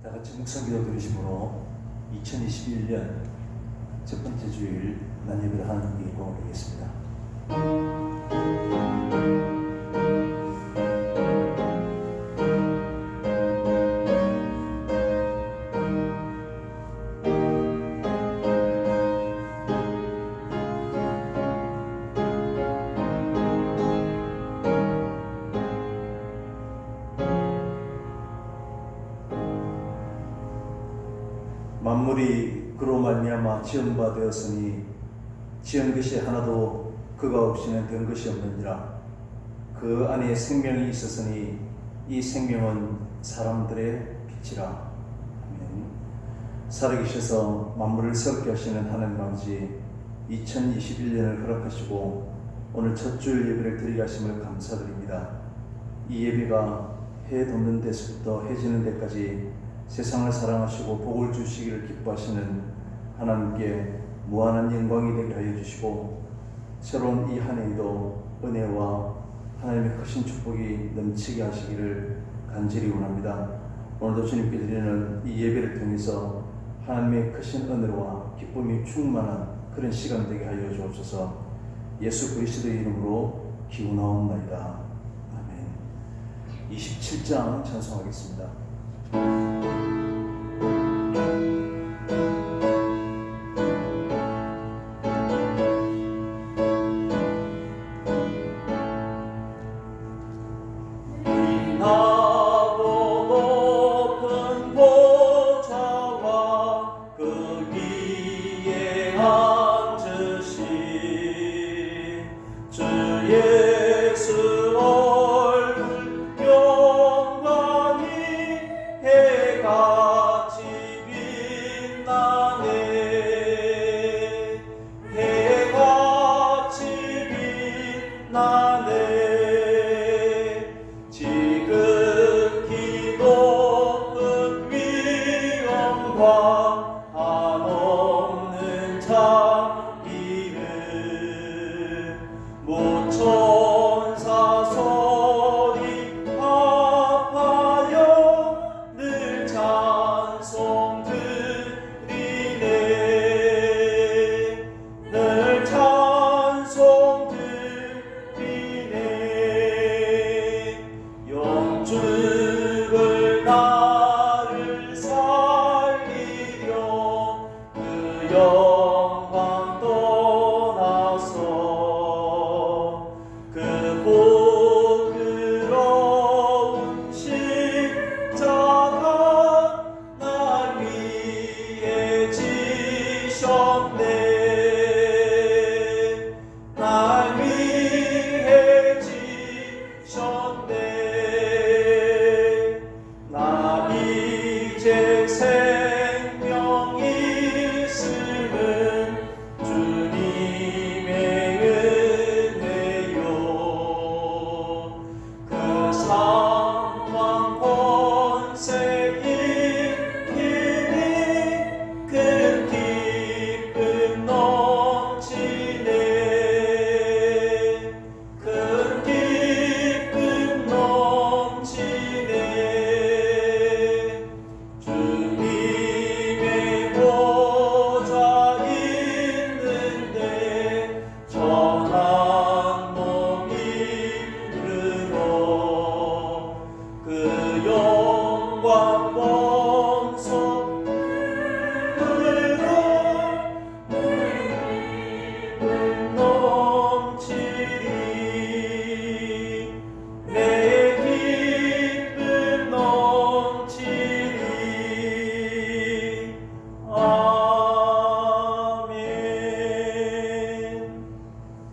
다 같이 묵상기도 드리심으로 2021년 첫 번째 주일 난 예배를 하나님께 고하겠습니다. 만물이 그로 말미암아 지은 바 되었으니 지은 것이 하나도 그가 없이는 된 것이 없느니라. 그 안에 생명이 있었으니 이 생명은 사람들의 빛이라. 아멘. 살아계셔서 만물을 새롭게 하시는 하나님 아버지, 2021년을 허락하시고 오늘 첫 주일 예배를 드리게 하심을 감사드립니다. 이 예배가 해 돋는 데서부터 해 지는 데까지 세상을 사랑하시고 복을 주시기를 기뻐하시는 하나님께 무한한 영광이 되게 하여 주시고, 새로운 이 한 해에도 은혜와 하나님의 크신 축복이 넘치게 하시기를 간절히 원합니다. 오늘도 주님께 드리는 이 예배를 통해서 하나님의 크신 은혜와 기쁨이 충만한 그런 시간 되게 하여 주옵소서. 예수 그리스도의 이름으로 기원하옵나이다. 아멘. 27장 찬송하겠습니다.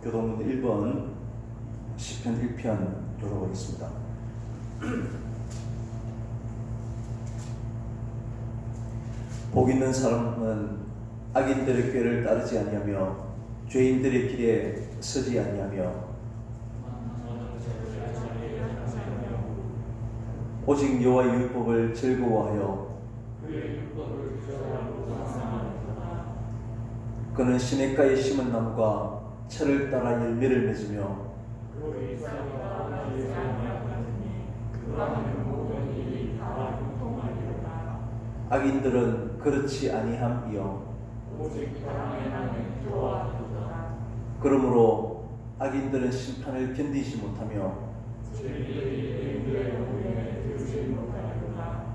교동문 1번 시편 1편 교독하겠습니다. 복 있는 사람은 악인들의 꾀를 따르지 아니하며 죄인들의 길에 서지 아니하며 오직 여호와의 율법을 즐거워하여 그는 시냇가에 심은 나무가 철을 따라 열매를 맺으며 악인들은 그렇지 아니함이요 오직 하나님은 도와주소서. 그러므로 악인들은 심판을 견디지 못하며 죄인들이 의인들의 공의에 들지 못하는구나.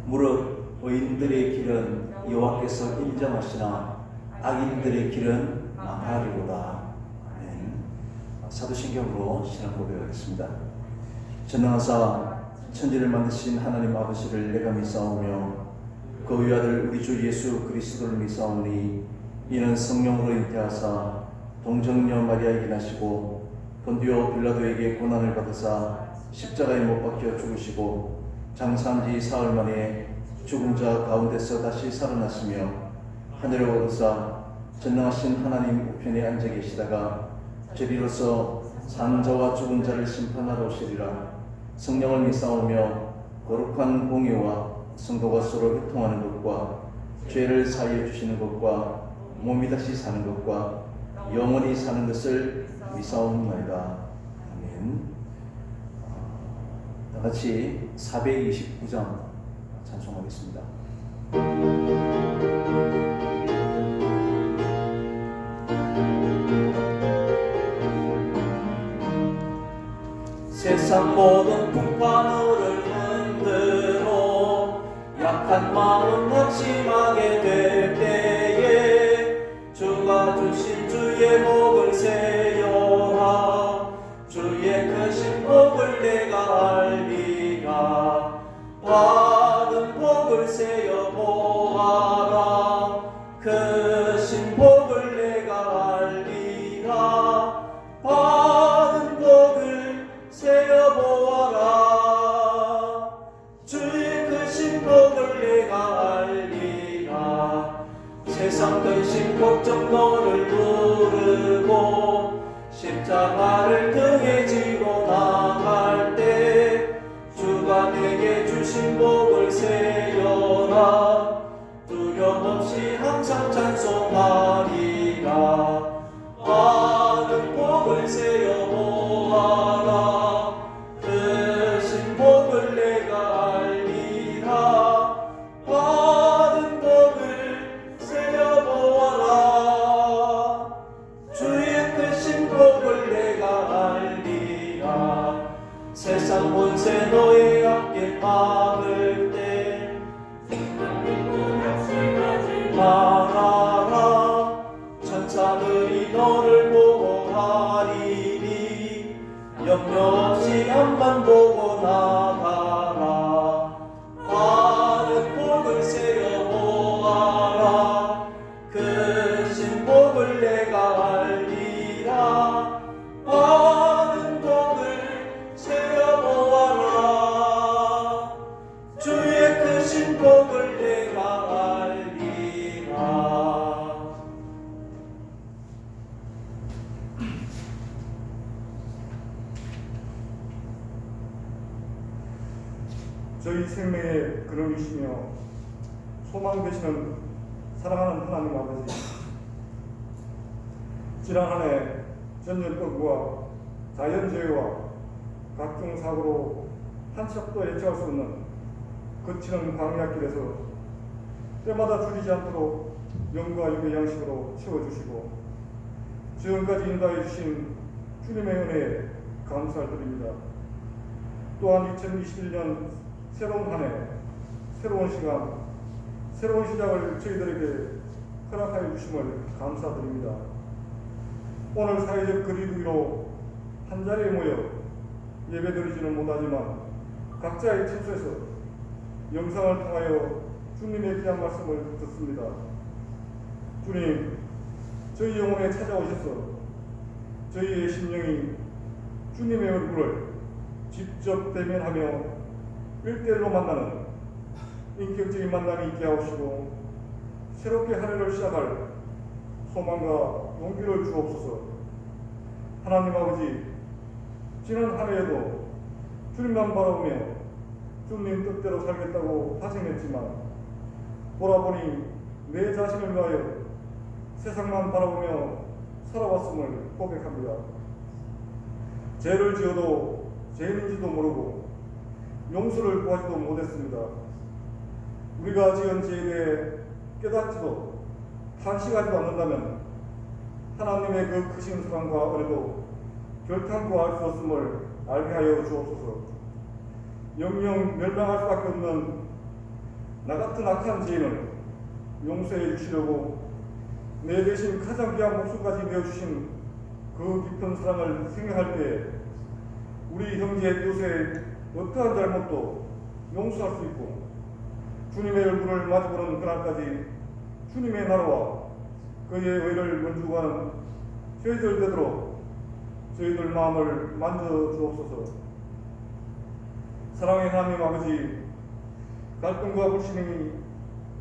무릇 의인들의 길은 여호와께서 인정하시나 악인들의 길은 망하리로다. 아멘. 사도신경으로 신앙 고백하겠습니다. 전능하사 천지를 만드신 하나님 아버지를 내가 믿사오며 그 위아들 우리 주 예수 그리스도를 믿사오니 이는 성령으로 잉태하사 동정녀 마리아에게 나시고 본디오 빌라도에게 고난을 받으사 십자가에 못 박혀 죽으시고 장사한 지 사흘 만에 죽은 자 가운데서 다시 살아나시며 하늘에 오르사 전능하신 하나님 우편에 앉아 계시다가 저리로서 산 자와 죽은 자를 심판하러 오시리라. 성령을 믿사오며 거룩한 공의와 성도가 서로 교통하는 것과 죄를 사하여 주시는 것과 몸이 다시 사는 것과 영원히 사는 것을 믿사옵나이다. 아멘. 다 같이 429장 찬송하겠습니다. 세상 모든 풍파물을 흔들어 약한 마음 낙심하게 될 때에 주가 주신 주의 복을 세어라. 주의 크신 복을 내가 알리라. 받은 복을 세어 보아라. 크신 복을 내가 알리라. 받은 복을 세어 보아라. 주의 크신 복을 내가 알리라. 세상 근심 걱정 너를 부르고 십자가를 등에 지고 나갈 때 주가 내게 주신 복을 세어라. 두려움없이 항상 찬송하리라. 받은 복을 세어 보아라. 크신 복을 내가 알리라. 받은 복을 세어 보아라. 주의 크신 복을 내가 알리라. 세상 본세 너의 앞길 막을 때 말하라. 천사들이 너를 보호하리니 염려 없이 앞만 보고 나가라. 받은 복을 세어 보아라. 크신 복을 내가 알리라. 받은 복을 세어 보아라. 주의 크신 복을 내가 알리라. 저희 생명의 근원이시며 소망 되시는 사랑하는 하나님 아버지, 지난 한 해 전염병과 자연재해와 각종 사고로 한척도 예측할 수 없는 거치는 광야길에서 때마다 줄이지 않도록 영과 육의 양식으로 채워주시고 지금까지 인도해 주신 주님의 은혜에 감사를 드립니다. 또한 2021년 새로운 한 해, 새로운 시간, 새로운 시작을 저희들에게 허락하여 주심을 감사드립니다. 오늘 사회적 거리두기로 한자리에 모여 예배드리지는 못하지만 각자의 처소에서 영상을 통하여 주님의 귀한 말씀을 듣습니다. 주님, 저희 영혼에 찾아오셔서 저희의 심령이 주님의 얼굴을 직접 대면하며 1대1로 만나는 인격적인 만남이 있게 하시고 새롭게 한 해를 시작할 소망과 용기를 주옵소서. 하나님 아버지, 지난 한 해에도 주님만 바라보며 주님 뜻대로 살겠다고 다짐했지만 돌아보니 내 자신을 위하여 세상만 바라보며 살아왔음을 고백합니다. 죄를 지어도 죄인인지도 모르고 용서를 구하지도 못했습니다. 우리가 지은 죄에 대해 깨닫지도 탄식하지도 않는다면 하나님의 그 크신 사랑과 은혜도 결탄코 알 수 없음을 알게 하여 주옵소서. 영영 멸망할 수밖에 없는 나 같은 악한 죄인을 용서해 주시려고 내 대신 가장 귀한 목숨까지 내어주신 그 깊은 사랑을 생각할 때 우리 형제 이웃의 어떠한 잘못도 용서할 수 있고 주님의 얼굴을 마주보는 그날까지 주님의 나라와 그의 의를 건축하는 저희들 되도록 저희들 마음을 만져주옵소서. 사랑의 하나님 아버지, 갈등과 불신이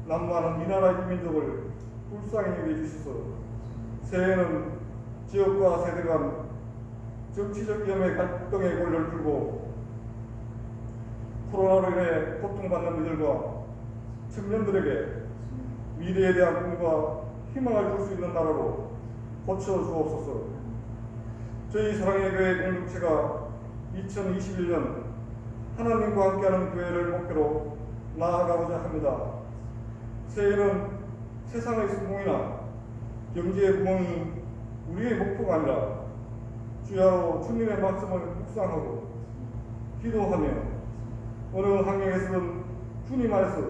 난무하는 이 나라 이 민족을 불쌍히 여겨주셔서 새해에는 지역과 세대 간 정치적 위험의 갈등의 고리를 풀고 코로나로 인해 고통받는 이들과 청년들에게 미래에 대한 꿈과 희망을 줄 수 있는 나라로 고쳐주옵소서. 저희 사랑의 교회 공동체가 2021년 하나님과 함께하는 교회를 목표로 나아가고자 합니다. 새해에는 세상의 성공이나 경제의 부흥이 우리의 목표가 아니라 주야로 주님의 말씀을 묵상하고 기도하며 어느 환경에서든 주님 안에서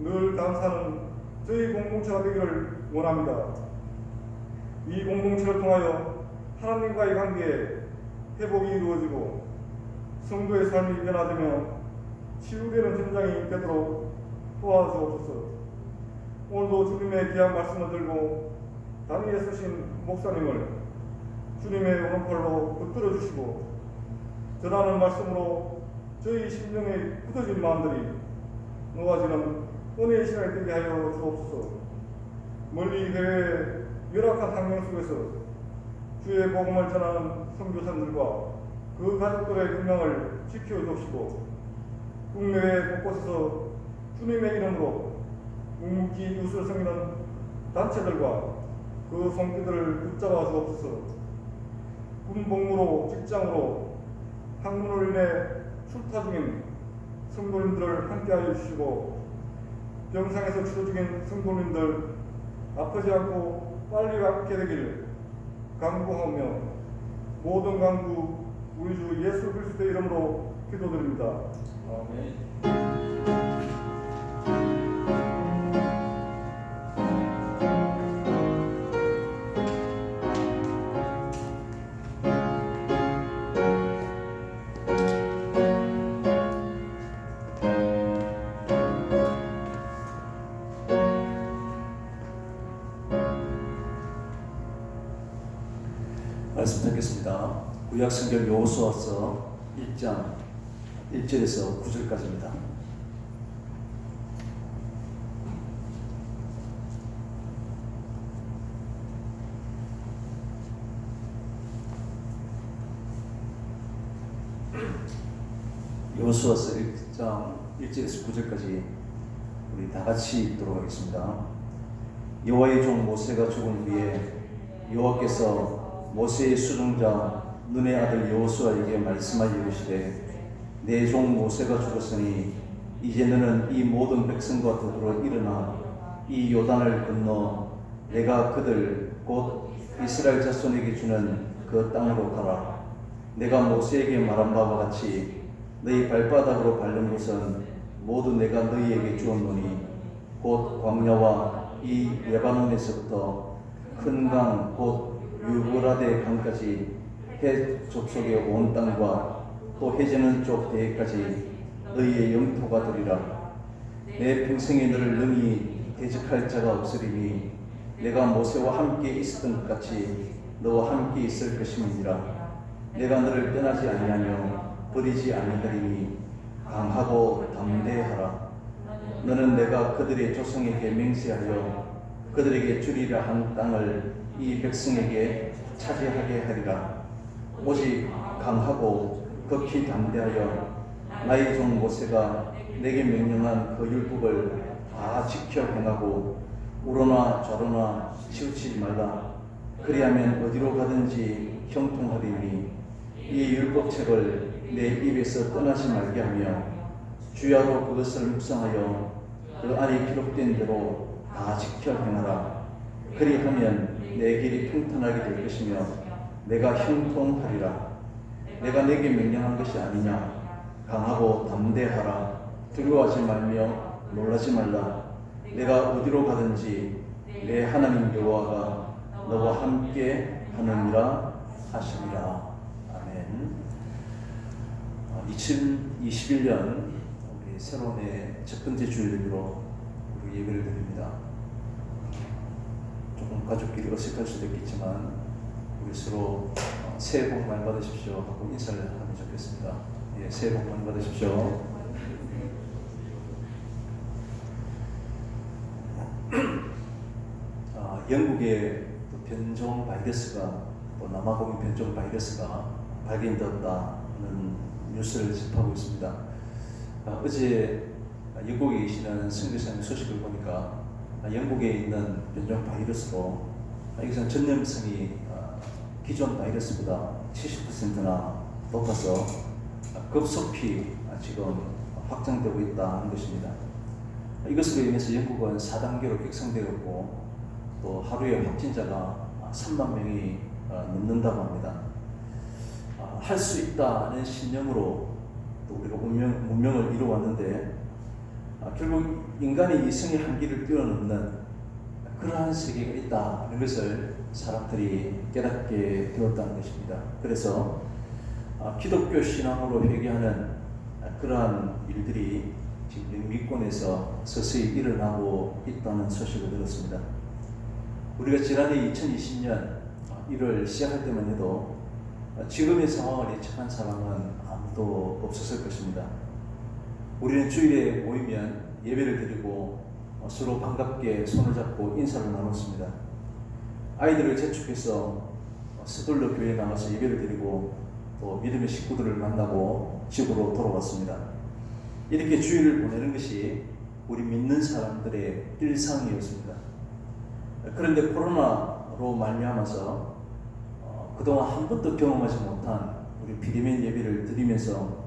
늘 감사하는 저희 공동체가 되기를 원합니다. 이 공동체를 통하여 하나님과의 관계에 회복이 이루어지고 성도의 삶이 변화되며 치유되는 현장이 되도록 도와주옵소서. 오늘도 주님의 귀한 말씀을 들고 단위에 서신 목사님을 주님의 오른팔로 붙들어 주시고 전하는 말씀으로 저희 심령에 굳어진 마음들이 놓아지는 은혜의 시간이 되게 하여 주옵소서. 멀리 해외의 열악한 환경 속에서 주의 복음을 전하는 선교사들과 그 가족들의 건강을 지켜주시고 국내외 곳곳에서 주님의 이름으로 묵묵히 이웃을 섬기는 단체들과 그 손길들을 붙잡아 주옵소서. 군복무로 직장으로 학문을 인해 출타 중인 성도님들을 함께하여 주시고 병상에서 치료 중인 성도님들 아프지 않고 빨리 낫게 되길 간구하며 모든 간구 우리 주 예수 그리스도의 이름으로 기도드립니다. 아멘. 말씀 듣겠습니다. 구약성경 여호수아서 1장 1절에서 9절까지입니다. 여호수아서 1장 1절에서 9절까지 우리 다 같이 읽도록 하겠습니다. 여호와의 종 모세가 죽은 후에 여호와께서 모세의 수종자 눈의 아들 여호수아에게 말씀하여 이르시되 내 종 모세가 죽었으니 이제 너는 이 모든 백성과 더불어 일어나 이 요단을 건너 내가 그들 곧 이스라엘 자손에게 주는 그 땅으로 가라. 내가 모세에게 말한 바와 같이 너희 발바닥으로 밟는 곳은 모두 내가 너희에게 주었노니 곧 광야와 이 레바논에서부터 큰 강 곧 유브라데 강까지 해 족속의 온 땅과 또 해지는 쪽 대해까지 너희의 영토가 되리라. 내 평생에 너를 능히 대적할 자가 없으리니 내가 모세와 함께 있었던 것 같이 너와 함께 있을 것임이니라. 내가 너를 떠나지 아니하며 버리지 아니하리니 강하고 담대하라. 너는 내가 그들의 조상에게 맹세하여 그들에게 주리라 한 땅을 이 백성에게 차지하게 하리라. 오직 강하고 극히 담대하여 나의 종 모세가 내게 명령한 그 율법을 다 지켜 행하고 우로나 좌로나 치우치지 말라. 그리하면 어디로 가든지 형통하리니 이 율법책을 내 입에서 떠나지 말게 하며 주야로 그것을 묵상하여 그 안에 기록된 대로 다 지켜 행하라. 그리하면 내 길이 평탄하게 될 것이며 내가 형통하리라. 내가 내게 명령한 것이 아니냐. 강하고 담대하라. 두려워하지 말며 놀라지 말라. 내가 어디로 가든지 내 하나님 여호와가 너와 함께 하느니라 하시니라. 아멘. 2021년 우리 새로운 해 첫 번째 주일로 우리 예배를 드립니다. 조금 가족끼리 어색할 수도 있겠지만 우리 서로 새해 복 많이 받으십시오 하고 인사를 하면 좋겠습니다. 예, 새해 복 많이 받으십시오. 영국의 변종 바이러스가 또 남아공의 변종 바이러스가 발견되었다는 뉴스를 접하고 있습니다. 어제 영국에 계시는 선교사님 소식을 보니까 영국에 있는 변종 바이러스로 이것은 전염성이 기존 바이러스보다 70%나 높아서 급속히 지금 확장되고 있다는 것입니다. 이것으로 인해서 영국은 4단계로 격상되었고 또 하루에 확진자가 3만 명이 넘는다고 합니다. 할 수 있다는 신념으로 또 우리가 문명을 이루어왔는데 결국 인간의 이성의 한계를 뛰어넘는 그러한 세계가 있다는 것을 사람들이 깨닫게 되었다는 것입니다. 그래서 기독교 신앙으로 회개하는 그러한 일들이 지금 영미권에서 서서히 일어나고 있다는 소식을 들었습니다. 우리가 지난해 2020년 1월 시작할 때만 해도 지금의 상황을 예측한 사람은 아무도 없었을 것입니다. 우리는 주일에 모이면 예배를 드리고 서로 반갑게 손을 잡고 인사를 나눴습니다. 아이들을 재촉해서 서둘러 교회에 나가서 예배를 드리고 또 믿음의 식구들을 만나고 집으로 돌아왔습니다. 이렇게 주일을 보내는 것이 우리 믿는 사람들의 일상이었습니다. 그런데 코로나로 말미암아서 그동안 한 번도 경험하지 못한 우리 비대면 예배를 드리면서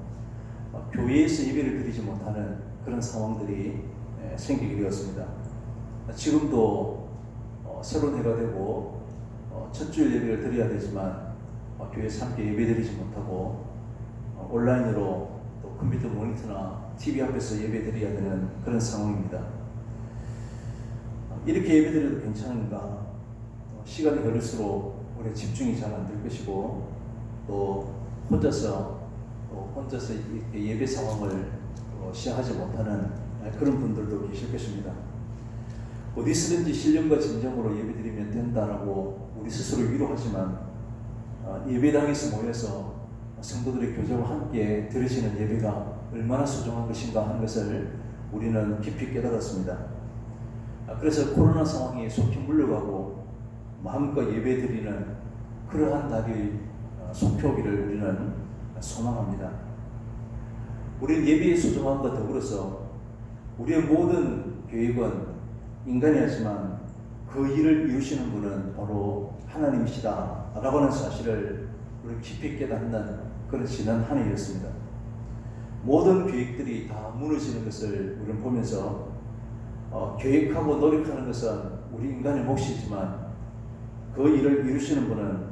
교회에서 예배를 드리지 못하는 그런 상황들이 생기게 되었습니다. 지금도 새로운 해가 되고 첫 주일 예배를 드려야 되지만 교회에서 함께 예배 드리지 못하고 온라인으로 또 컴퓨터 모니터나 TV 앞에서 예배 드려야 되는 그런 상황입니다. 이렇게 예배 드려도 괜찮은가? 시간이 흐를수록 우리의 집중이 잘 안 될 것이고 또 혼자서 예배 상황을 시작하지 못하는 그런 분들도 계실 것입니다. 어디서든지 신령과 진정으로 예배드리면 된다라고 우리 스스로 위로하지만 예배당에서 모여서 성도들의 교제와 함께 드려지는 예배가 얼마나 소중한 것인가 하는 것을 우리는 깊이 깨달았습니다. 그래서 코로나 상황이 속히 물러가고 마음껏 예배드리는 그러한 날이 속히 오기를 우리는 소망합니다. 우리는 예배의 소중함과 더불어서 우리의 모든 계획은 인간이 하지만 그 일을 이루시는 분은 바로 하나님이시다 라고 하는 사실을 우리 깊이 깨닫는 그런 지난 한 해였습니다. 모든 계획들이 다 무너지는 것을 우리는 보면서 계획하고 노력하는 것은 우리 인간의 몫이지만 그 일을 이루시는 분은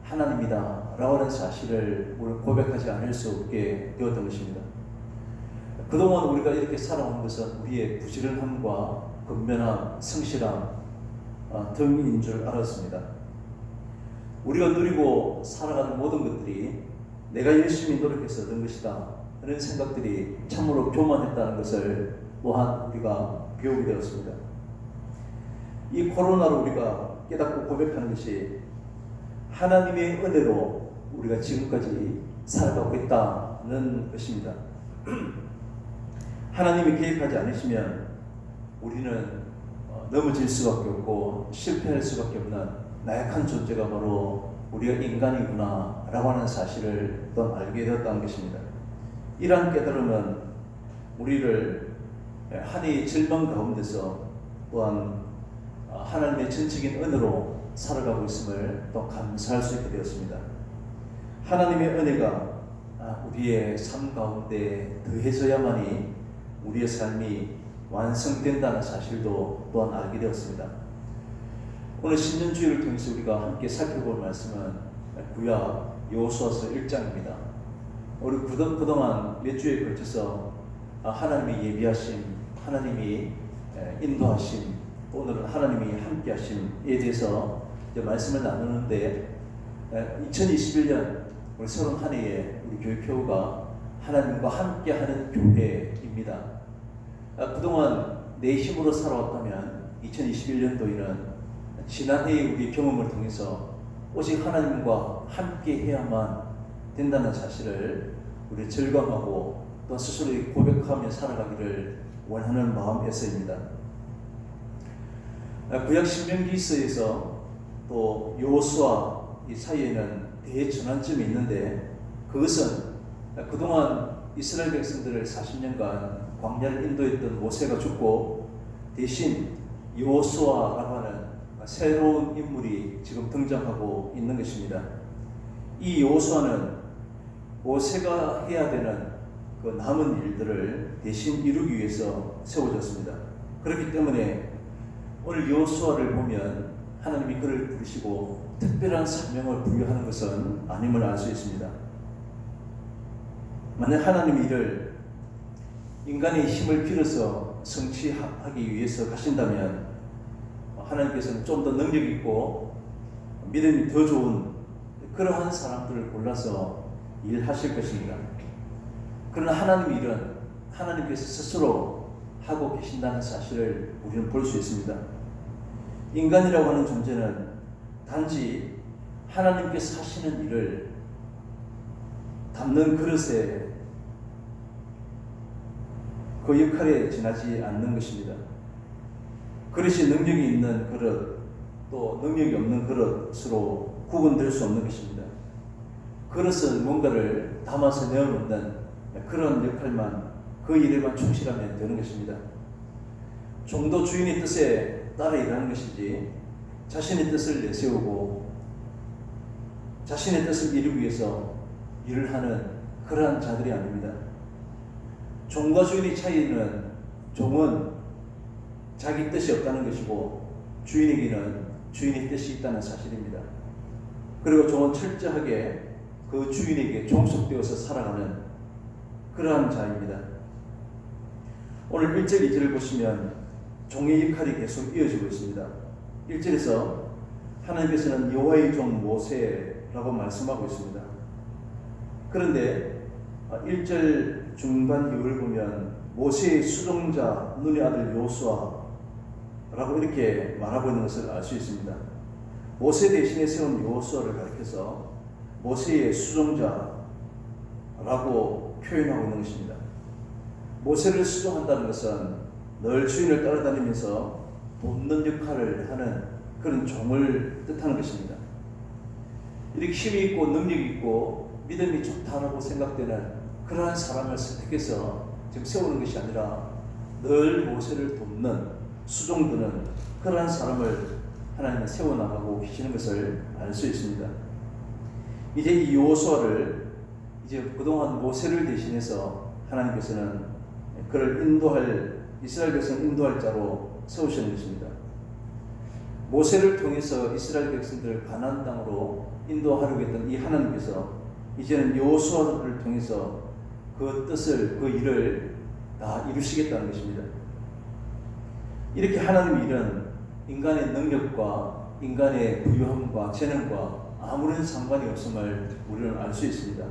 하나님이다 라고 하는 사실을 우리는 고백하지 않을 수 없게 되었던 것입니다. 그동안 우리가 이렇게 살아온 것은 우리의 부지런함과 근면함, 성실함 등인 줄 알았습니다. 우리가 누리고 살아가는 모든 것들이 내가 열심히 노력해서 얻은 것이다 하는 생각들이 참으로 교만했다는 것을 또한 우리가 배우게 되었습니다. 이 코로나로 우리가 깨닫고 고백하는 것이 하나님의 은혜로 우리가 지금까지 살아가고 있다는 것입니다. 하나님이 개입하지 않으시면 우리는 넘어질 수밖에 없고 실패할 수밖에 없는 나약한 존재가 바로 우리가 인간이구나 라고 하는 사실을 또 알게 되었다는 것입니다. 이러한 깨달음은 우리를 한 해의 절망 가운데서 또한 하나님의 전적인 은혜로 살아가고 있음을 또 감사할 수 있게 되었습니다. 하나님의 은혜가 우리의 삶 가운데 더해져야만이 우리의 삶이 완성된다는 사실도 또한 알게 되었습니다. 오늘 신년주일을 통해서 우리가 함께 살펴볼 말씀은 구약 여호수아서 1장입니다. 우리 그동안 몇 주에 걸쳐서 하나님이 예비하심, 하나님이 인도하심, 오늘은 하나님이 함께하심에 대해서 이제 말씀을 나누는데 2021년 우리 새로운 한 해에 우리 교회표가 하나님과 함께하는 교회입니다. 그동안 내 힘으로 살아왔다면 2021년도에는 지난해의 우리 경험을 통해서 오직 하나님과 함께 해야만 된다는 사실을 우리 절감하고 또 스스로 고백하며 살아가기를 원하는 마음에서입니다. 구약 신명기서에서 또 여호수아 이 사이에는 대전환점이 있는데 그것은 그동안 이스라엘 백성들을 40년간 광야를 인도했던 모세가 죽고 대신 여호수아라고 하는 새로운 인물이 지금 등장하고 있는 것입니다. 이 여호수아는 모세가 해야 되는 그 남은 일들을 대신 이루기 위해서 세워졌습니다. 그렇기 때문에 오늘 여호수아를 보면 하나님이 그를 부르시고 특별한 사명을 부여하는 것은 아님을 알 수 있습니다. 만약 하나님이 이를 인간의 힘을 빌어서 성취하기 위해서 가신다면 하나님께서는 좀 더 능력 있고 믿음이 더 좋은 그러한 사람들을 골라서 일하실 것입니다. 그러나 하나님의 일은 하나님께서 스스로 하고 계신다는 사실을 우리는 볼 수 있습니다. 인간이라고 하는 존재는 단지 하나님께서 하시는 일을 담는 그릇에 그 역할에 지나지 않는 것입니다. 그릇이 능력이 있는 그릇 또 능력이 없는 그릇으로 구분될 수 없는 것입니다. 그릇은 뭔가를 담아서 내어놓는 그런 역할만 그 일에만 충실하면 되는 것입니다. 종도 주인의 뜻에 따라 일하는 것이지 자신의 뜻을 내세우고 자신의 뜻을 이루기 위해서 일을 하는 그러한 자들이 아닙니다. 종과 주인의 차이는 종은 자기 뜻이 없다는 것이고 주인에게는 주인의 뜻이 있다는 사실입니다. 그리고 종은 철저하게 그 주인에게 종속되어서 살아가는 그러한 자입니다. 오늘 1절 2절을 보시면 종의 역할이 계속 이어지고 있습니다. 1절에서 하나님께서는 여호와의 종 모세라고 말씀하고 있습니다. 그런데 1절 중반 이후를 보면 모세의 수종자 눈의 아들 여호수아라고 이렇게 말하고 있는 것을 알 수 있습니다. 모세 대신에 세운 여호수아를 가리켜서 모세의 수종자라고 표현하고 있는 것입니다. 모세를 수종한다는 것은 늘 주인을 따라다니면서 돕는 역할을 하는 그런 종을 뜻하는 것입니다. 이렇게 힘이 있고 능력이 있고 믿음이 좋다라고 생각되는 그러한 사람을 선택해서 지금 세우는 것이 아니라 늘 모세를 돕는 수종드는 그러한 사람을 하나님은 세워나가고 계시는 것을 알 수 있습니다. 이제 이 여호수아를 이제 그동안 모세를 대신해서 하나님께서는 그를 인도할 이스라엘 백성을 인도할 자로 세우시는 것입니다. 모세를 통해서 이스라엘 백성들을 가나안 땅으로 인도하려고 했던 이 하나님께서 이제는 여호수아를 통해서 그 뜻을 그 일을 다 이루시겠다는 것입니다. 이렇게 하나님의 일은 인간의 능력과 인간의 부유함과 재능과 아무런 상관이 없음을 우리는 알 수 있습니다.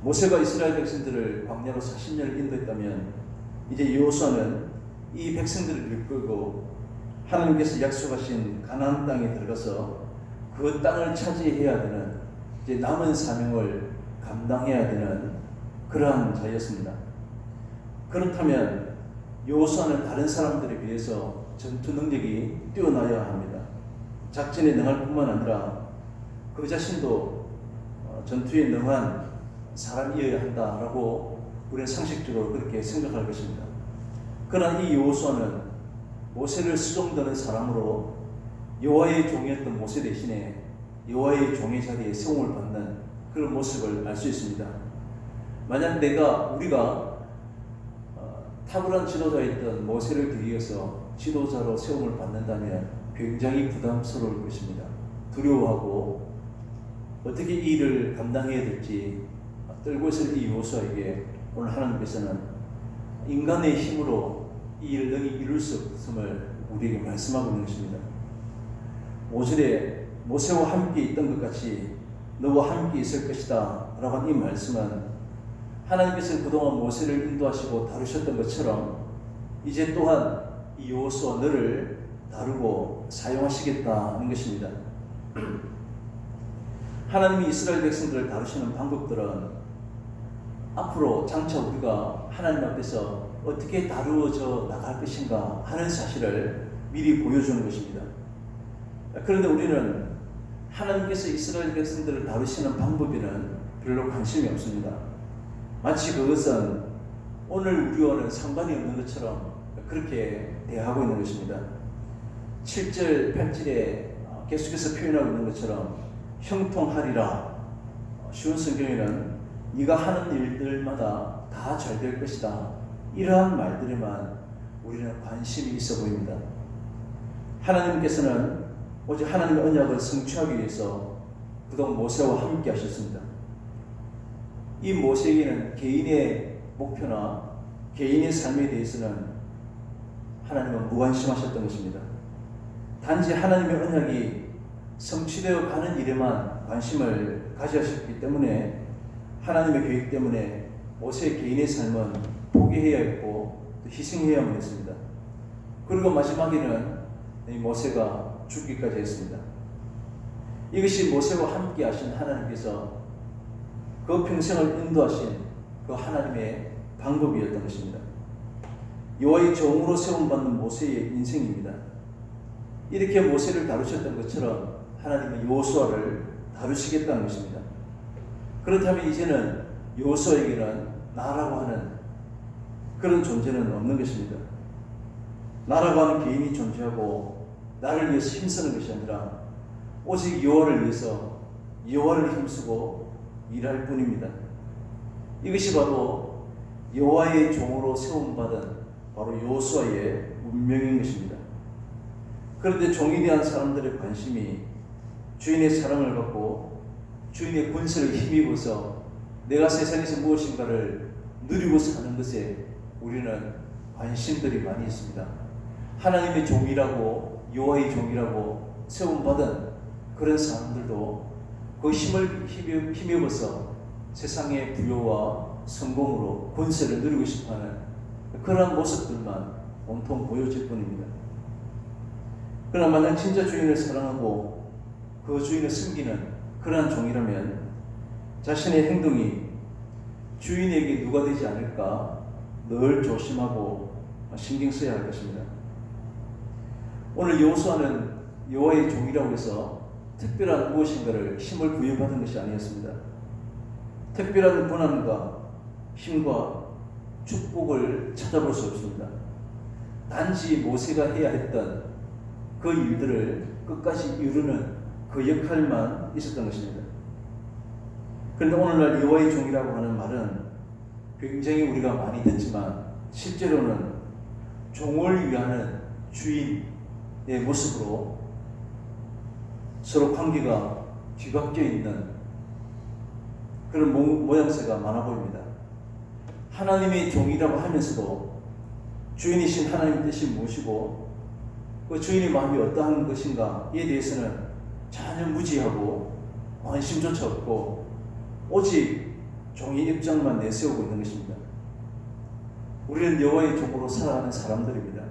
모세가 이스라엘 백성들을 광야로 40년을 인도했다면 이제 여호수아는 이 백성들을 이끌고 하나님께서 약속하신 가나안 땅에 들어가서 그 땅을 차지해야 되는 이제 남은 사명을 감당해야 되는 그러한 자였습니다. 그렇다면 여호수아는 다른 사람들에 비해서 전투 능력이 뛰어나야 합니다. 작전에 능할 뿐만 아니라 그 자신도 전투에 능한 사람이어야 한다라고 우리는 상식적으로 그렇게 생각할 것입니다. 그러나 이 여호수아는 모세를 수종드는 사람으로 여호와의 종이었던 모세 대신에 여호와의 종의 자리에 세움을 받는 그런 모습을 알 수 있습니다. 만약 우리가 탁월한 지도자였던 모세를 뒤이어서 지도자로 세움을 받는다면 굉장히 부담스러울 것입니다. 두려워하고 어떻게 이 일을 감당해야 될지 떨고 있을 이 요수아에게 오늘 하나님께서는 인간의 힘으로 이 일을 능히 이룰 수 없음을 우리에게 말씀하고 있는 것입니다. 5절에 모세와 함께 있던 것 같이 너와 함께 있을 것이다 라고 한 이 말씀은 하나님께서 그동안 모세를 인도하시고 다루셨던 것처럼 이제 또한 이 여호수아 너를 다루고 사용하시겠다는 것입니다. 하나님이 이스라엘 백성들을 다루시는 방법들은 앞으로 장차 우리가 하나님 앞에서 어떻게 다루어져 나갈 것인가 하는 사실을 미리 보여주는 것입니다. 그런데 우리는 하나님께서 이스라엘 백성들을 다루시는 방법에는 별로 관심이 없습니다. 마치 그것은 오늘 우리와는 상관이 없는 것처럼 그렇게 대하고 있는 것입니다. 7절, 8절에 계속해서 표현하고 있는 것처럼 형통하리라. 쉬운 성경에는 네가 하는 일들마다 다 잘 될 것이다. 이러한 말들에만 우리는 관심이 있어 보입니다. 하나님께서는 오직 하나님의 언약을 성취하기 위해서 그동안 모세와 함께 하셨습니다. 이 모세에게는 개인의 목표나 개인의 삶에 대해서는 하나님은 무관심하셨던 것입니다. 단지 하나님의 언약이 성취되어 가는 일에만 관심을 가지셨기 때문에 하나님의 계획 때문에 모세의 개인의 삶은 포기해야 했고 또 희생해야만 했습니다. 그리고 마지막에는 이 모세가 죽기까지 했습니다. 이것이 모세와 함께 하신 하나님께서 그 평생을 인도하신 그 하나님의 방법이었던 것입니다. 여호와의 종으로 세움받는 모세의 인생입니다. 이렇게 모세를 다루셨던 것처럼 하나님은 여호수아를 다루시겠다는 것입니다. 그렇다면 이제는 여호수아에게는 나라고 하는 그런 존재는 없는 것입니다. 나라고 하는 개인이 존재하고 나를 위해서 힘쓰는 것이 아니라 오직 여호와를 위해서 여호와를 힘쓰고 일할 뿐입니다. 이것이 바로 여호와의 종으로 세움받은 바로 여호수아의 운명인 것입니다. 그런데 종에 대한 사람들의 관심이 주인의 사랑을 받고 주인의 권세를 힘입어서 내가 세상에서 무엇인가를 누리고 사는 것에 우리는 관심들이 많이 있습니다. 하나님의 종이라고 여호와의 종이라고 세움받은 그런 사람들도 그 힘을 힘입어서 세상의 부요와 성공으로 권세를 누리고 싶어하는 그러한 모습들만 온통 보여질 뿐입니다. 그러나 만약 진짜 주인을 사랑하고 그 주인을 섬기는 그러한 종이라면 자신의 행동이 주인에게 누가 되지 않을까 늘 조심하고 신경 써야 할 것입니다. 오늘 여호수아는 여호와의 종이라고 해서 특별한 무엇인가를 힘을 부여받은 것이 아니었습니다. 특별한 권한과 힘과 축복을 찾아볼 수 없습니다. 단지 모세가 해야 했던 그 일들을 끝까지 이루는 그 역할만 있었던 것입니다. 그런데 오늘날 여호와의 종이라고 하는 말은 굉장히 우리가 많이 듣지만 실제로는 종을 위하는 주인의 모습으로 서로 관계가 뒤바뀌어 있는 그런 모양새가 많아 보입니다. 하나님의 종이라고 하면서도 주인이신 하나님의 뜻이 무엇이고 그 주인의 마음이 어떠한 것인가에 대해서는 전혀 무지하고 관심조차 없고 오직 종의 입장만 내세우고 있는 것입니다. 우리는 여호와의 종으로 살아가는 사람들입니다.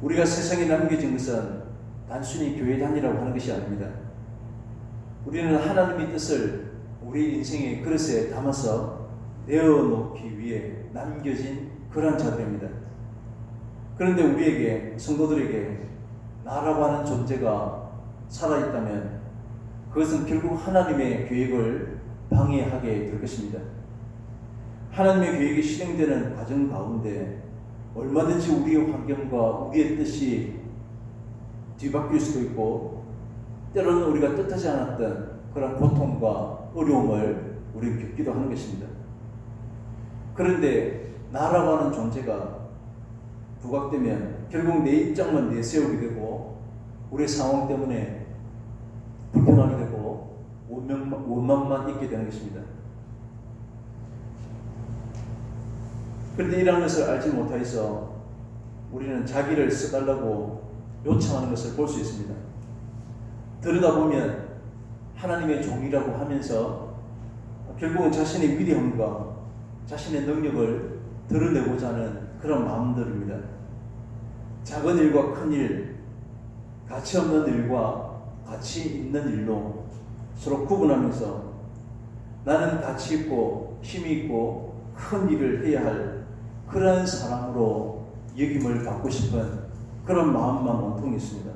우리가 세상에 남겨진 것은 단순히 교회 다니라고 하는 것이 아닙니다. 우리는 하나님의 뜻을 우리 인생의 그릇에 담아서 내어놓기 위해 남겨진 그러한 자들입니다. 그런데 우리에게, 성도들에게 나라고 하는 존재가 살아있다면 그것은 결국 하나님의 계획을 방해하게 될 것입니다. 하나님의 계획이 실행되는 과정 가운데 얼마든지 우리의 환경과 우리의 뜻이 뒤바뀔 수도 있고 때로는 우리가 뜻하지 않았던 그런 고통과 어려움을 우리는 겪기도 하는 것입니다. 그런데 나라고 하는 존재가 부각되면 결국 내 입장만 내세우게 되고 우리의 상황 때문에 불편하게 되고 원망만 있게 되는 것입니다. 그런데 이러한 것을 알지 못하여서 우리는 자기를 써달라고 요청하는 것을 볼 수 있습니다. 들여다보면 하나님의 종이라고 하면서 결국은 자신의 위대함과 자신의 능력을 드러내고자 하는 그런 마음들입니다. 작은 일과 큰 일, 가치 없는 일과 가치 있는 일로 서로 구분하면서 나는 가치 있고 힘이 있고 큰 일을 해야 할 그러한 사람으로 여김을 받고 싶은 그런 마음만 온통이 있습니다.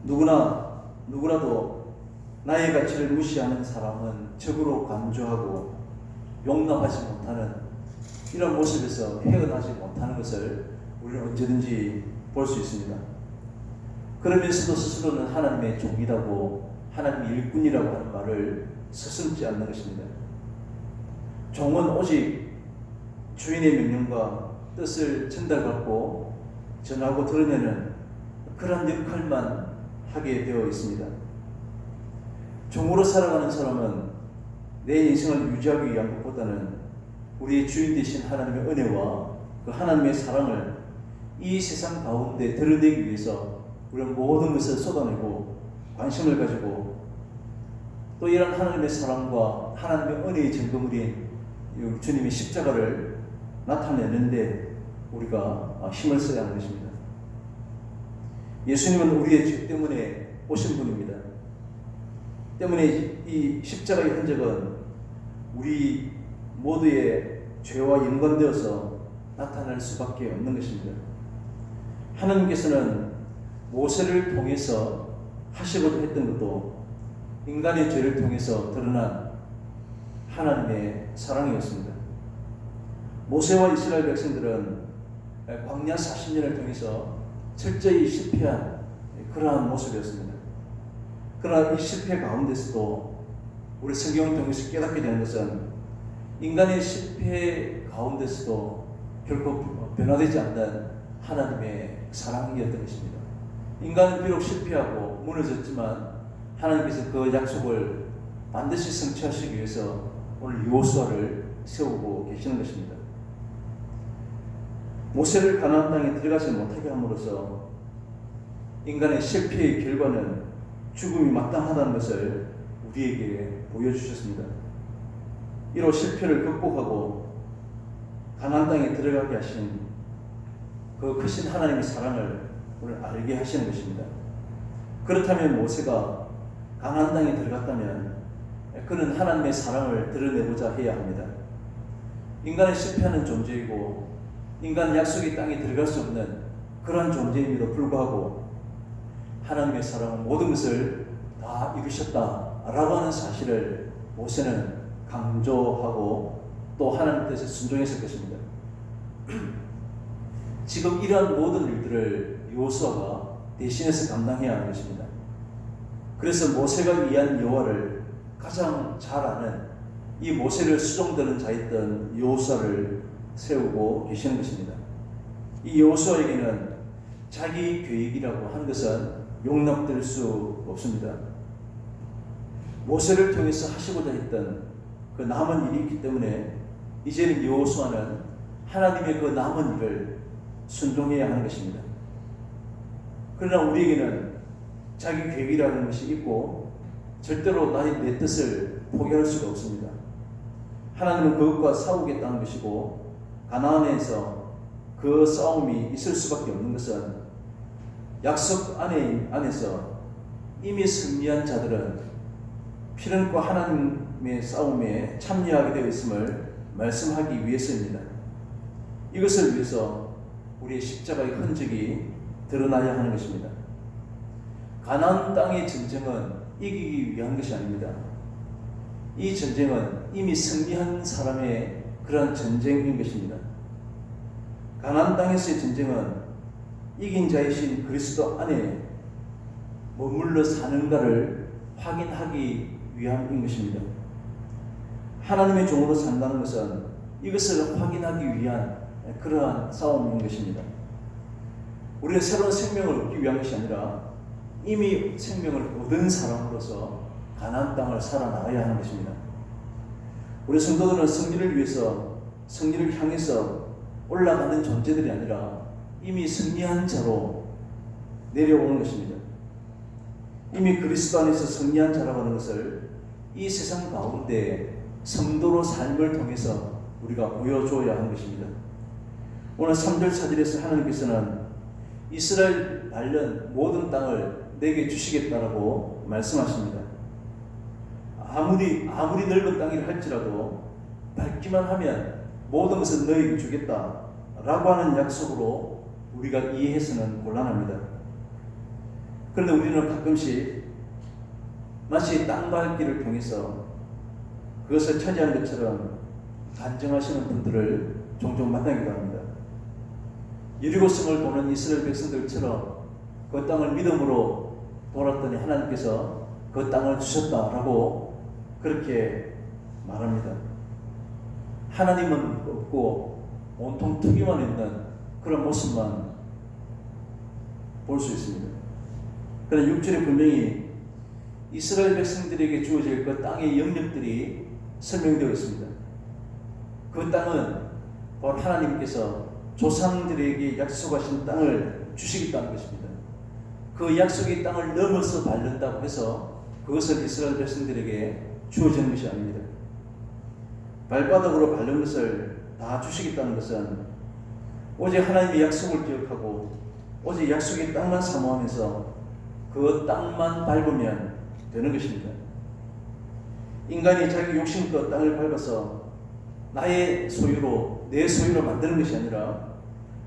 누구라도 나의 가치를 무시하는 사람은 적으로 간주하고 용납하지 못하는 이런 모습에서 헤어나지 못하는 것을 우리는 언제든지 볼 수 있습니다. 그러면서도 스스로는 하나님의 종이라고 하나님의 일꾼이라고 하는 말을 서슴지 않는 것입니다. 종은 오직 주인의 명령과 뜻을 전달받고 전하고 드러내는 그런 역할만 하게 되어 있습니다. 종으로 살아가는 사람은 내 인생을 유지하기 위한 것보다는 우리의 주인 되신 하나님의 은혜와 그 하나님의 사랑을 이 세상 가운데 드러내기 위해서 우리는 모든 것을 쏟아내고 관심을 가지고 또 이런 하나님의 사랑과 하나님의 은혜의 증거물인 주님의 십자가를 나타내는데 우리가 힘을 써야 하는 것입니다. 예수님은 우리의 죄 때문에 오신 분입니다. 때문에 이 십자가의 흔적은 우리 모두의 죄와 연관되어서 나타날 수밖에 없는 것입니다. 하나님께서는 모세를 통해서 하시고자 했던 것도 인간의 죄를 통해서 드러난 하나님의 사랑이었습니다. 모세와 이스라엘 백성들은 광야 40년을 통해서 철저히 실패한 그러한 모습이었습니다. 그러나 이 실패 가운데서도 우리 성경을 통해서 깨닫게 되는 것은 인간의 실패 가운데서도 결코 변화되지 않는 하나님의 사랑이었던 것입니다. 인간은 비록 실패하고 무너졌지만 하나님께서 그 약속을 반드시 성취하시기 위해서 오늘 여호수아를 세우고 계시는 것입니다. 모세를 가나안 땅에 들어가지 못하게 함으로써 인간의 실패의 결과는 죽음이 마땅하다는 것을 우리에게 보여주셨습니다. 이로 실패를 극복하고 가나안 땅에 들어가게 하신 그 크신 하나님의 사랑을 오늘 알게 하시는 것입니다. 그렇다면 모세가 가나안 땅에 들어갔다면 그는 하나님의 사랑을 드러내고자 해야 합니다. 인간은 실패하는 존재이고 인간은 약속의 땅에 들어갈 수 없는 그러한 존재임에도 불구하고 하나님의 사랑은 모든 것을 다 이루셨다라고 하는 사실을 모세는 강조하고 또 하나님 뜻에 순종했을 것입니다. 지금 이러한 모든 일들을 여호수아가 대신해서 감당해야 하는 것입니다. 그래서 모세가 위한 여호와를 가장 잘 아는 이 모세를 수종드는 자였던 여호수아를 세우고 계시는 것입니다. 이 여호수아에게는 자기 계획이라고 하는 것은 용납될 수 없습니다. 모세를 통해서 하시고자 했던 그 남은 일이 있기 때문에 이제는 여호수아는 하나님의 그 남은 일을 순종해야 하는 것입니다. 그러나 우리에게는 자기 계획이라는 것이 있고 절대로 내 뜻을 포기할 수가 없습니다. 하나님은 그것과 싸우겠다는 것이고 가나안에서 그 싸움이 있을 수밖에 없는 것은 약속 안에서 이미 승리한 자들은 필연과 하나님의 싸움에 참여하게 되어 있음을 말씀하기 위해서입니다. 이것을 위해서 우리의 십자가의 흔적이 드러나야 하는 것입니다. 가나안 땅의 전쟁은 이기기 위한 것이 아닙니다. 이 전쟁은 이미 승리한 사람의 그런 전쟁인 것입니다. 가나안 땅에서의 전쟁은 이긴 자이신 그리스도 안에 머물러 사는가를 확인하기 위함인 것입니다. 하나님의 종으로 산다는 것은 이것을 확인하기 위한 그러한 싸움인 것입니다. 우리가 새로운 생명을 얻기 위한 것이 아니라 이미 생명을 얻은 사람으로서 가나안 땅을 살아나가야 하는 것입니다. 우리 성도들은 승리를 위해서, 승리를 향해서 올라가는 존재들이 아니라 이미 승리한 자로 내려오는 것입니다. 이미 그리스도 안에서 승리한 자라고 하는 것을 이 세상 가운데 성도로 삶을 통해서 우리가 보여줘야 하는 것입니다. 오늘 3절 4절에서 하나님께서는 이스라엘 관련 모든 땅을 내게 주시겠다라고 말씀하십니다. 아무리 넓은 땅이라 할지라도 밟기만 하면 모든 것을 너에게 주겠다라고 하는 약속으로 우리가 이해해서는 곤란합니다. 그런데 우리는 가끔씩 마치 땅 밟기를 통해서 그것을 차지한 것처럼 간증하시는 분들을 종종 만나기도 합니다. 여리고성을 도는 이스라엘 백성들처럼 그 땅을 믿음으로 돌았더니 하나님께서 그 땅을 주셨다라고 그렇게 말합니다. 하나님은 없고 온통 투기만 있는 그런 모습만 볼 수 있습니다. 그러나 6절에 분명히 이스라엘 백성들에게 주어질 그 땅의 영역들이 설명되어 있습니다. 그 땅은 바로 하나님께서 조상들에게 약속하신 땅을 주시겠다는 것입니다. 그 약속의 땅을 넘어서 밟는다고 해서 그것을 이스라엘 백성들에게 주어지는 것이 아닙니다. 발바닥으로 밟는 것을 다 주시겠다는 것은 오직 하나님의 약속을 기억하고 오직 약속의 땅만 사모하면서 그 땅만 밟으면 되는 것입니다. 인간이 자기 욕심껏 땅을 밟아서 나의 소유로, 내 소유로 만드는 것이 아니라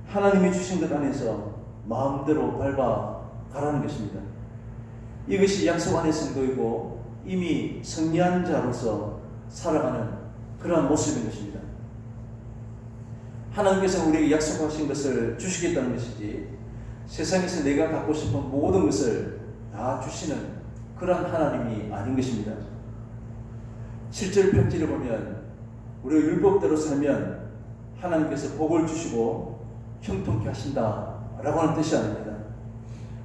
하나님이 주신 것 안에서 마음대로 밟아 가라는 것입니다. 이것이 약속 안의 성도이고 이미 승리한 자로서 살아가는 그러한 모습인 것입니다. 하나님께서 우리에게 약속하신 것을 주시겠다는 것이지 세상에서 내가 갖고 싶은 모든 것을 다 주시는 그러한 하나님이 아닌 것입니다. 7절 편지를 보면 우리가 율법대로 살면 하나님께서 복을 주시고 형통케 하신다라고 하는 뜻이 아닙니다.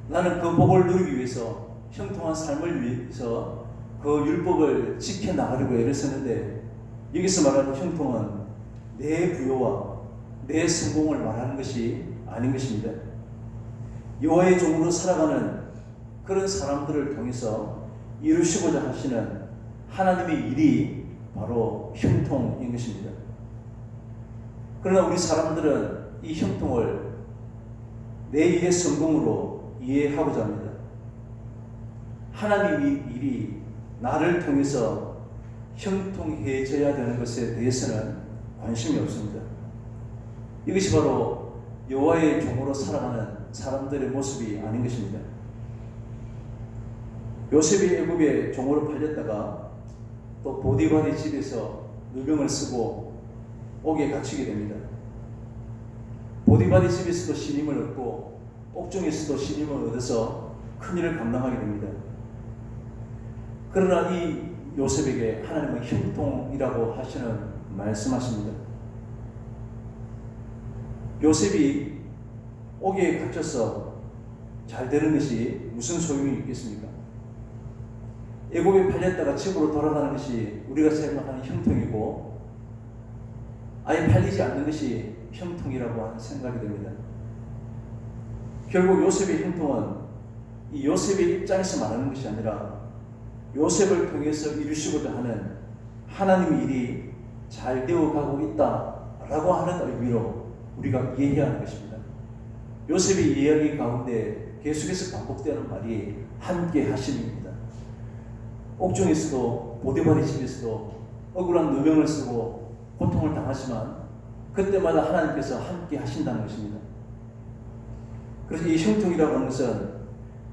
나는 그 복을 누리기 위해서 형통한 삶을 위해서 그 율법을 지켜나가려고 애를 쓰는데 여기서 말하는 형통은 내 부여와 내 성공을 말하는 것이 아닌 것입니다. 여호와의 종으로 살아가는 그런 사람들을 통해서 이루시고자 하시는 하나님의 일이 바로 형통인 것입니다. 그러나 우리 사람들은 이 형통을 내 일의 성공으로 이해하고자 합니다. 하나님의 일이 나를 통해서 형통해져야 되는 것에 대해서는 관심이 없습니다. 이것이 바로 여호와의 종으로 살아가는 사람들의 모습이 아닌 것입니다. 요셉이 애굽의 종으로 팔렸다가 또 보디발의 집에서 누명을 쓰고 옥에 갇히게 됩니다. 보디발의 집에서도 신임을 얻고 옥중에서도 신임을 얻어서 큰일을 감당하게 됩니다. 그러나 이 요셉에게 하나님은 형통이라고 하시는 말씀하십니다. 요셉이 옥에 갇혀서 잘 되는 것이 무슨 소용이 있겠습니까? 애굽에 팔렸다가 집으로 돌아가는 것이 우리가 생각하는 형통이고 아예 팔리지 않는 것이 형통이라고 하는 생각이 됩니다. 결국 요셉의 형통은 이 요셉의 입장에서 말하는 것이 아니라 요셉을 통해서 이루시고자 하는 하나님의 일이 잘 되어가고 있다라고 하는 의미로 우리가 이해해야 하는 것입니다. 요셉의 이야기 가운데 계속해서 반복되는 말이 함께 하심입니다. 옥중에서도 보디발의 집에서도 억울한 누명을 쓰고 고통을 당하지만 그때마다 하나님께서 함께 하신다는 것입니다. 그래서 이 형통이라고 하는 것은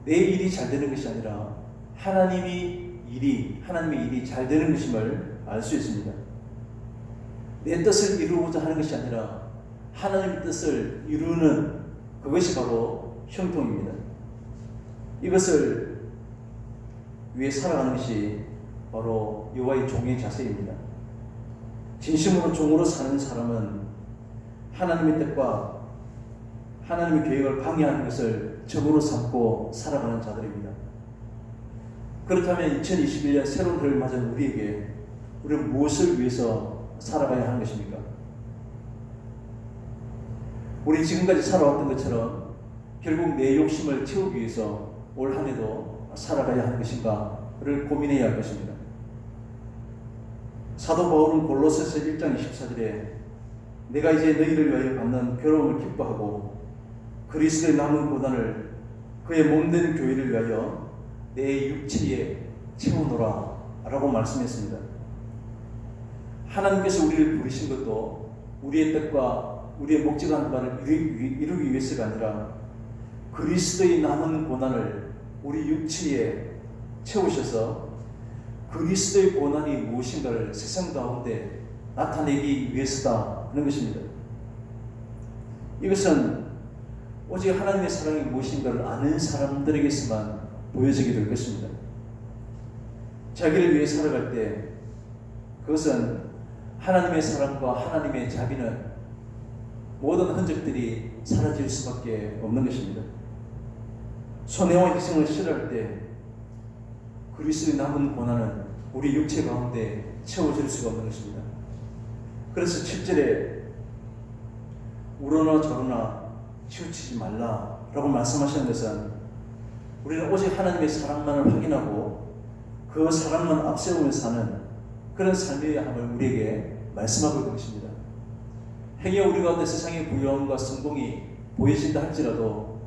내 일이 잘 되는 것이 아니라 하나님의 일이 잘 되는 것임을 알 수 있습니다. 내 뜻을 이루고자 하는 것이 아니라 하나님의 뜻을 이루는 그것이 바로 형통입니다. 이것을 위해 살아가는 것이 바로 여호와의 종의 자세입니다. 진심으로 종으로 사는 사람은 하나님의 뜻과 하나님의 계획을 방해하는 것을 적으로 삼고 살아가는 자들입니다. 그렇다면 2021년 새로운 해를 맞은 우리에게 우리는 무엇을 위해서 살아가야 하는 것입니까? 우리 지금까지 살아왔던 것처럼 결국 내 욕심을 채우기 위해서 올 한 해도 살아가야 하는 것인가를 고민해야 할 것입니다. 사도 바울은 골로새서 1장 24절에 내가 이제 너희를 위하여 받는 괴로움을 기뻐하고 그리스도의 남은 고난을 그의 몸된 교회를 위하여 내 육체에 채우노라 라고 말씀했습니다. 하나님께서 우리를 부르신 것도 우리의 뜻과 우리의 목적한 바를 이루기 위해서가 아니라 그리스도의 남은 고난을 우리 육체에 채우셔서 그리스도의 고난이 무엇인가를 세상 가운데 나타내기 위해서다 하는 것입니다. 이것은 오직 하나님의 사랑이 무엇인가를 아는 사람들에게서만 보여지게 될 것입니다. 자기를 위해 살아갈 때 그것은 하나님의 사랑과 하나님의 자비는 모든 흔적들이 사라질 수밖에 없는 것입니다. 손해와 희생을 싫어할 때 그리스도의 남은 고난은 우리 육체 가운데 채워질 수가 없는 것입니다. 그래서 7절에 우러나 저러나 치우치지 말라라고 말씀하시는 것은 우리는 오직 하나님의 사랑만을 확인하고 그 사랑만 앞세우며 사는 그런 삶의 함을 우리에게 말씀하고 있는 것입니다. 행여 우리 가운데 세상의 부유함과 성공이 보여진다 할지라도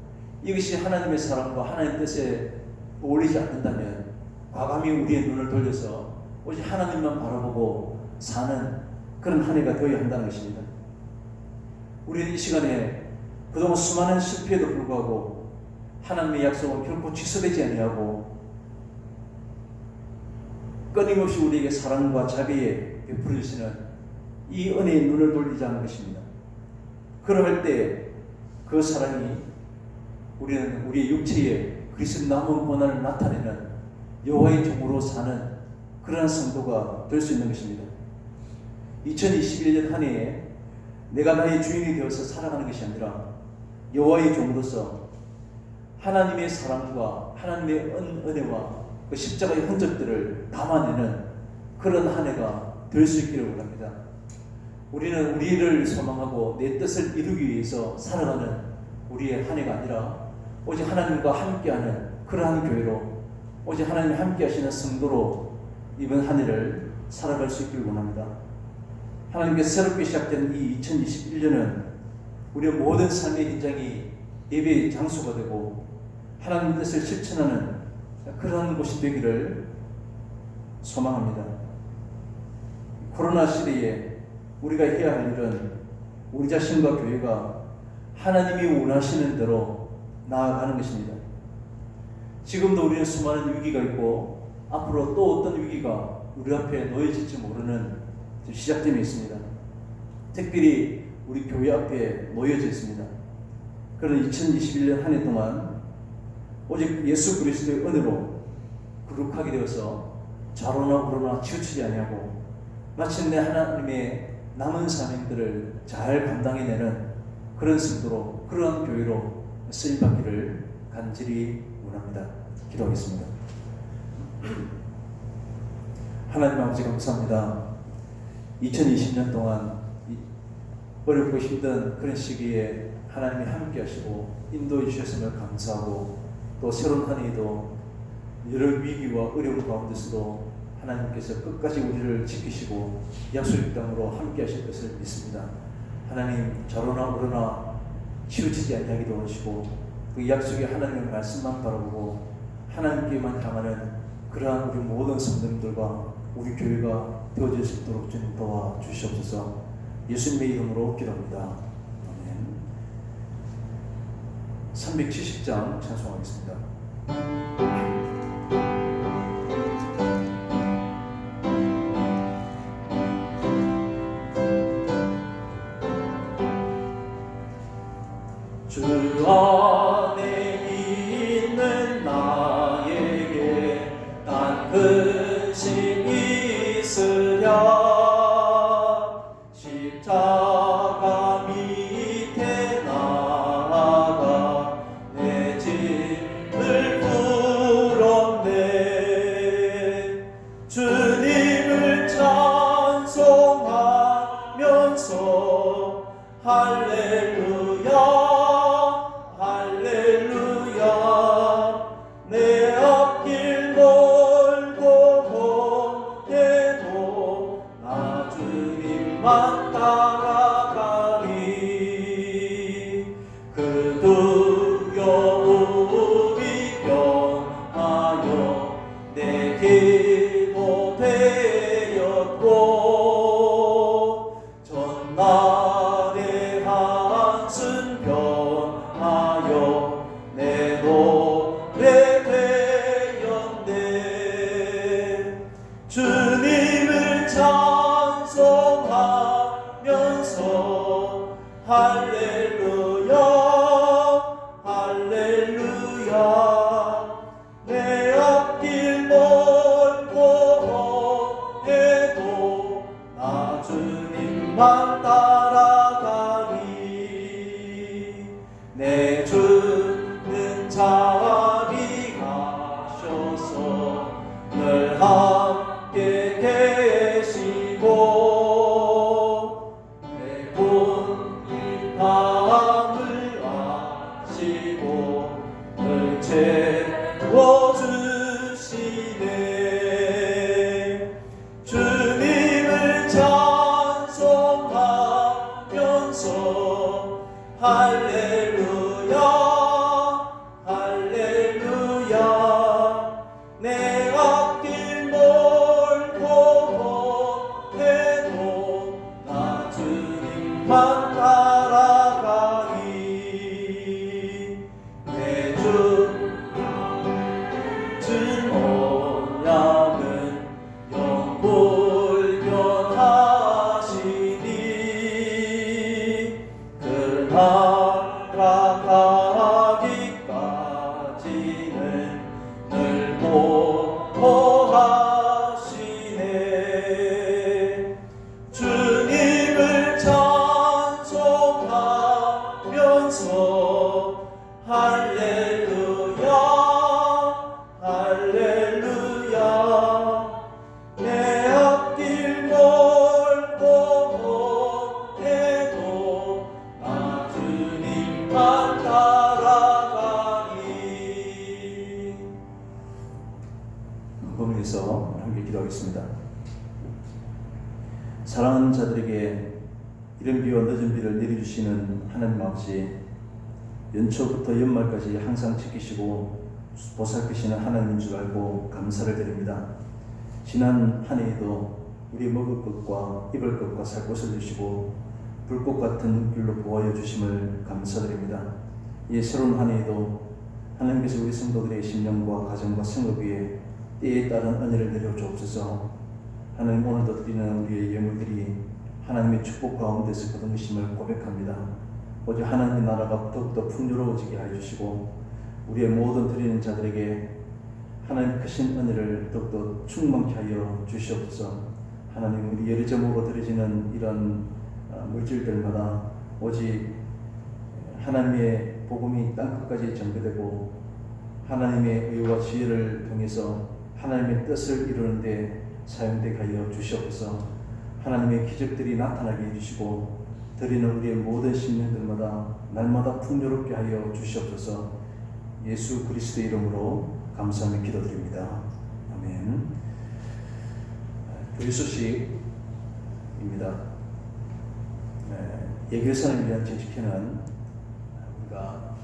이것이 하나님의 사랑과 하나님의 뜻에 어울리지 않는다면 과감히 우리의 눈을 돌려서 오직 하나님만 바라보고 사는 그런 한 해가 되어야 한다는 것입니다. 우리는 이 시간에 그동안 수많은 실패에도 불구하고 하나님의 약속은 결코 취소되지 아니하고 끊임없이 우리에게 사랑과 자비에 베풀어 주시는 이 은혜의 눈을 돌리지 않는 것입니다. 그럴 때 그 사랑이 우리는 우리의 육체에 그리스도 남은 고난을 나타내는 여호와의 종으로 사는 그러한 성도가 될 수 있는 것입니다. 2021년 한 해에 내가 나의 주인이 되어서 살아가는 것이 아니라 여호와의 종으로서 하나님의 사랑과 하나님의 은혜와 그 십자가의 흔적들을 담아내는 그런 한 해가 될 수 있기를 원합니다. 우리는 우리를 소망하고 내 뜻을 이루기 위해서 살아가는 우리의 한 해가 아니라 오직 하나님과 함께하는 그러한 교회로 오직 하나님이 함께 하시는 성도로 이번 한 해를 살아갈 수 있기를 원합니다. 하나님께서 새롭게 시작된 이 2021년은 우리의 모든 삶의 현장이 예배의 장소가 되고 하나님의 뜻을 실천하는 그러한 곳이 되기를 소망합니다. 코로나 시대에 우리가 해야 할 일은 우리 자신과 교회가 하나님이 원하시는 대로 나아가는 것입니다. 지금도 우리는 수많은 위기가 있고 앞으로 또 어떤 위기가 우리 앞에 놓여질지 모르는 시작점이 있습니다. 특별히 우리 교회 앞에 놓여져 있습니다. 그런 2021년 한 해 동안 오직 예수 그리스도의 은혜로 거룩하게 되어서 좌로나 우로나 치우치지 아니하고 마침내 하나님의 남은 사명들을 잘 감당해내는 그런 성도로 그런 교회로 쓰임받기를 간절히 원합니다. 기도하겠습니다. 하나님 아버지 감사합니다. 2020년 동안 어렵고 힘든 그런 시기에 하나님이 함께 하시고 인도해 주셨음을 감사하고 또 새로운 한 해도 여러 위기와 어려움 가운데서도 하나님께서 끝까지 우리를 지키시고 약속의 땅으로 함께 하실 것을 믿습니다. 하나님 좌로나 우로나 치우치지 아니하게 도와주시고 그 약속의 하나님의 말씀만 바라보고 하나님께만 향하는 그러한 우리 모든 성도님들과 우리 교회가 되어질 수 있도록 주님 도와주시옵소서. 예수님의 이름으로 기도합니다. 아멘. 370장 찬송하겠습니다. 주 안에 있는 나에게 단 근심이 있으랴 그 두려움이 변하여 내 기도 되었고 전날의 한숨 변하여 내 노래 되었네. 주님을 찬송하면서 할렐루야 할렐루야 내 앞길 멀고 해도 나 주님만 따라가리. 내 주는 자비 하셔서 늘 함께 계시고 내 분함을 아시고 늘 채워주시네. 주님을 찬송하면서 할렐루야 할렐루야 내 앞길 멀고 해도 나 주님만 따라가리. 내 주 모양은 영불변하시니 그 나라가기까지는 늘 보호하시네. 주님을 찬송하면서 할렐루야 할렐루야 내 앞길 멀고 해도 나 주님만 따라가리. 한번 위해서 함께 기도하겠습니다. 사랑하는 자들에게 이른 비와 늦은 비를 내려주시는 하나님 아버지, 연초부터 연말까지 항상 지키시고 보살피시는 하나님인 줄 알고 감사를 드립니다. 지난 한 해에도 우리 먹을 것과 입을 것과 살 곳을 주시고 불꽃 같은 눈길로 보호하여 주심을 감사드립니다. 이 새로운 한 해에도 하나님께서 우리 성도들의 심령과 가정과 생업 위에 때에 따른 은혜를 내려 주옵소서. 하나님, 오늘도 드리는 우리의 예물들이 하나님의 축복 가운데서 거둔 것임을 고백합니다. 오직 하나님의 나라가 더욱더 풍요로워지게 하여 주시고 우리의 모든 드리는 자들에게 하나님 크신 은혜를 더욱더 충만케 하여 주시옵소서. 하나님, 우리 예리점으로 드려지는 이런 물질들마다 오직 하나님의 복음이 땅끝까지 전개되고 하나님의 의와 지혜를 통해서 하나님의 뜻을 이루는데 사용되게 하여 주시옵소서. 하나님의 기적들이 나타나게 해주시고 드리는 우리의 모든 심령들마다 날마다 풍요롭게 하여 주시옵소서. 예수 그리스도의 이름으로 감사하며 기도드립니다. 아멘. 교회 소식입니다. 예결선을 위한 재직회는 우리가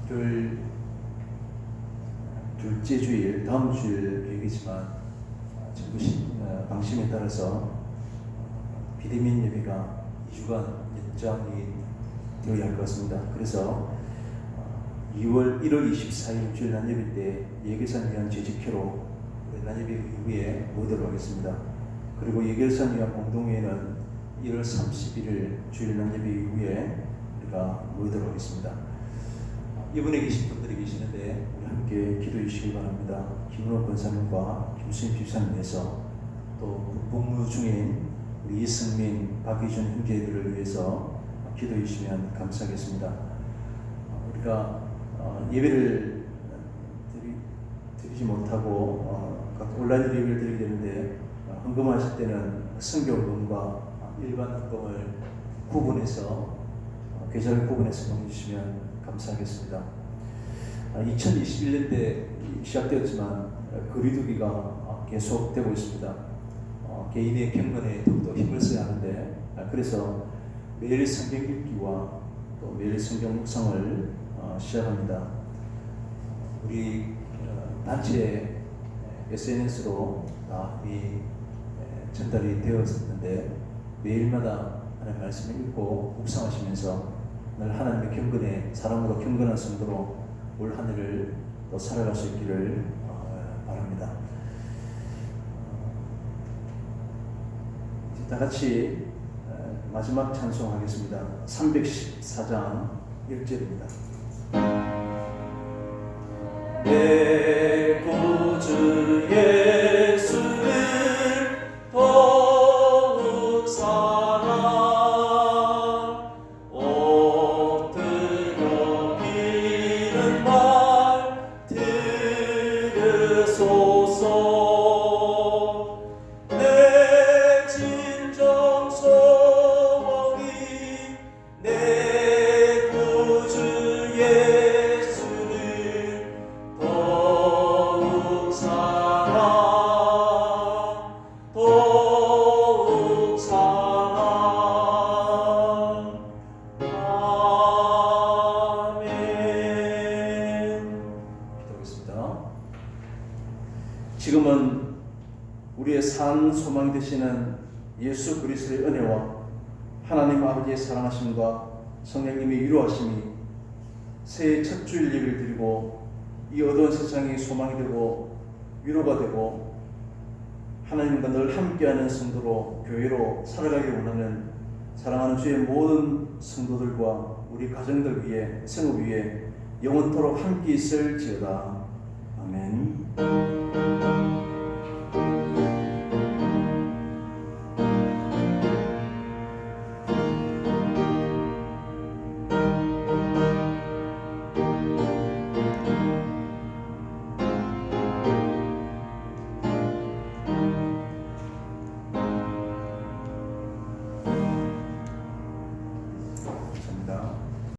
둘째 주일, 다음 주일 계획이지만 방침에 따라서 비대면 예배가 2주간 연장이 되어야 할 것 같습니다. 그래서 1월 24일 주일 낮예배 때 예결선을 위한 재직회로 낮예배 이후에 모이도록 하겠습니다. 그리고 예결선을 위한 공동회는 1월 31일 주일 낮예배 이후에 우리가 모이도록 하겠습니다. 이분에 계신 분들이 계시는데 우리 함께 기도해 주시기 바랍니다. 김은호 권사님과 김수임 집사님께서 또 복무 중인 우리 이승민, 박희준 형제들을 위해서 기도해 주시면 감사하겠습니다. 우리가 예배를 드리지 못하고 온라인 예배를 드리게 되는데 헌금하실 때는 선교헌금과 일반 헌금을 구분해서 계좌를 구분해서 보내주시면 감사하겠습니다. 2021년대 시작되었지만 거리두기가 계속되고 있습니다. 개인의 경건에 더욱더 힘을 써야 하는데 그래서 매일 성경 읽기와 또 매일 성경 묵상을 시작합니다. 우리 단체 SNS로 이 전달이 되었었는데 매일마다 하나님 말씀을 읽고 묵상하시면서 늘 하나님의 경건에 사람으로 경건한 성도로 올 한 해를 또 살아갈 수 있기를 바랍니다. 다 같이 마지막 찬송하겠습니다. 314장 1절입니다. 내 구주 예수를 더욱 사랑 엎드려 비는 말 들으소서. 내 진정 소원이 내 구주 예수를 더욱 사랑 더욱 사랑. 아멘. 기도하겠습니다. 지금은 우리의 산 소망이 되시는 예수 그리스도의 은혜와 하나님 아버지의 사랑하심과 성령님의 위로하심이 새해 첫 주일 예배를 드리고 이 어두운 세상이 소망이 되고 위로가 되고 하나님과 늘 함께하는 성도로 교회로 살아가기 원하는 사랑하는 주의 모든 성도들과 우리 가정들 위해 성읍 위에 영원토록 함께 있을지어다. 아멘.